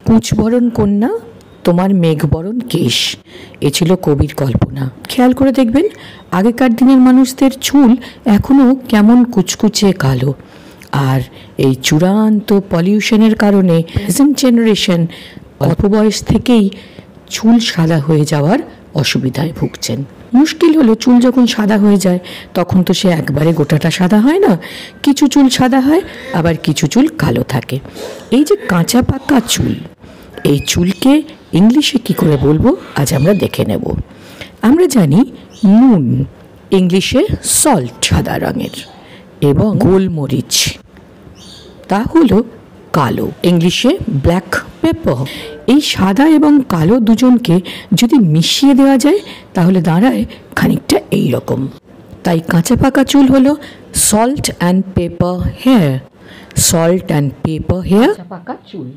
কুচবরণ কন্যা তোমার মেঘবরণ কেশ, এ ছিল কবির কল্পনা। খেয়াল করে দেখবেন আগেকার দিনের মানুষদের চুল এখনও কেমন কুচকুচে কালো, আর এই চূড়ান্ত পলিউশনের কারণে প্রেজেন্ট জেনারেশন অল্প বয়স থেকেই চুল সাদা হয়ে যাওয়ার অসুবিধায় ভুগছেন। মুশকিল হলো চুল যখন সাদা হয়ে যায় তখন তো সে একবারে গোটাটা সাদা হয় না, কিছু চুল সাদা হয় আবার কিছু চুল কালো থাকে। এই যে কাঁচা পাকা চুল, এই চুলকে ইংলিশে কি করে বলবো আজ আমরা দেখে নেব। আমরা জানি নুন ইংলিশে সল্ট সাদা রঙের, এবং গোলমরিচ তা হলো কালো, ইংলিশে ব্ল্যাক পেপার। এই সাদা এবং কালো দুজনকে যদি মিশিয়ে দেওয়া যায় তাহলে দাঁড়ায় খানিকটা এই রকম। তাই কাঁচা পাকা চুল হলো salt and pepper hair, salt and pepper hair, কাঁচা পাকা চুল।